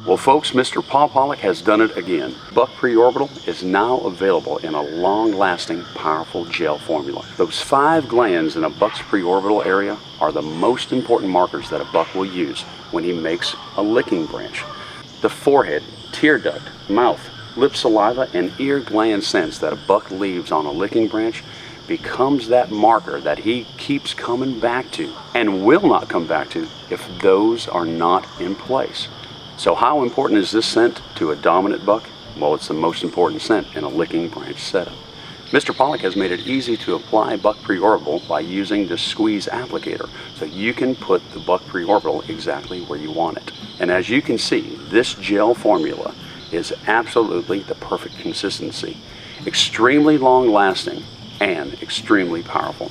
Well folks, Mr. Paul Pollick has done it again. Buck Preorbital is now available in a long-lasting, powerful gel formula. Those 5 glands in a buck's preorbital area are the most important markers that a buck will use when he makes a licking branch. The forehead, tear duct, mouth, lip saliva, and ear gland scents that a buck leaves on a licking branch becomes that marker that he keeps coming back to and will not come back to if those are not in place. So how important is this scent to a dominant buck? Well, it's the most important scent in a licking branch setup. Mr. Pollick has made it easy to apply buck preorbital by using this squeeze applicator, so you can put the buck preorbital exactly where you want it. And as you can see, this gel formula is absolutely the perfect consistency, extremely long lasting and extremely powerful.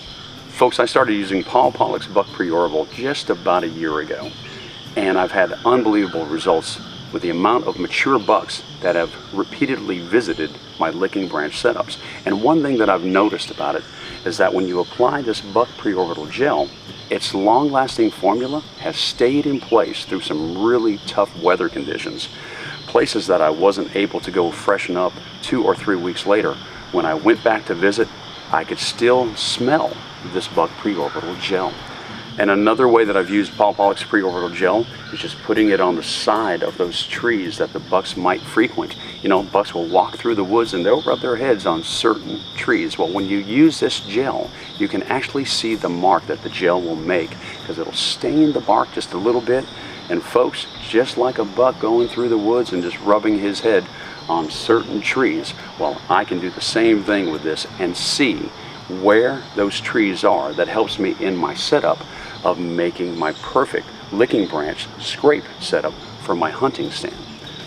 Folks, I started using Paul Pollick's buck preorbital just about a year ago, and I've had unbelievable results with the amount of mature bucks that have repeatedly visited my licking branch setups. And one thing that I've noticed about it is that when you apply this buck preorbital gel, its long-lasting formula has stayed in place through some really tough weather conditions. Places that I wasn't able to go freshen up 2 or 3 weeks later. When I went back to visit, I could still smell this buck preorbital gel. And another way that I've used Paul Pollick's preorbital gel is just putting it on the side of those trees that the bucks might frequent. You know, bucks will walk through the woods and they'll rub their heads on certain trees. Well, when you use this gel, you can actually see the mark that the gel will make, because it'll stain the bark just a little bit. And folks, just like a buck going through the woods and just rubbing his head on certain trees, well, I can do the same thing with this and see where those trees are. That helps me in my setup of making my perfect licking branch scrape setup for my hunting stand.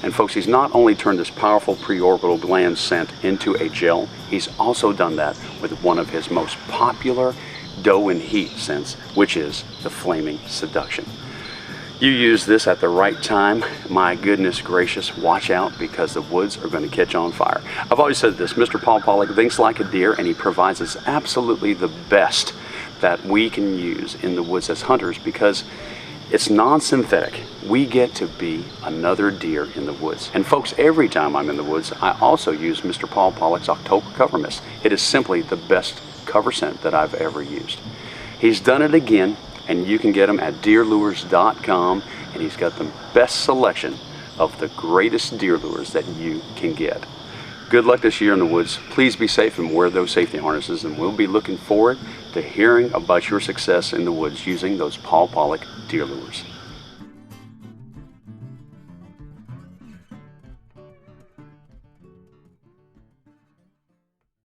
And folks, he's not only turned this powerful preorbital gland scent into a gel, he's also done that with one of his most popular doe and heat scents, which is the Flaming Seduction. You use this at the right time, my goodness gracious, watch out, because the woods are going to catch on fire. I've always said this, Mr. Paul Pollick thinks like a deer, and he provides us absolutely the best that we can use in the woods as hunters, because it's non-synthetic. We get to be another deer in the woods. And folks, every time I'm in the woods, I also use Mr. Paul Pollick's October Cover Mist. It is simply the best cover scent that I've ever used. He's done it again, and you can get him at deerlures.com, and he's got the best selection of the greatest deer lures that you can get. Good luck this year in the woods. Please be safe and wear those safety harnesses, and we'll be looking forward to hearing about your success in the woods using those Paul Pollick deer lures.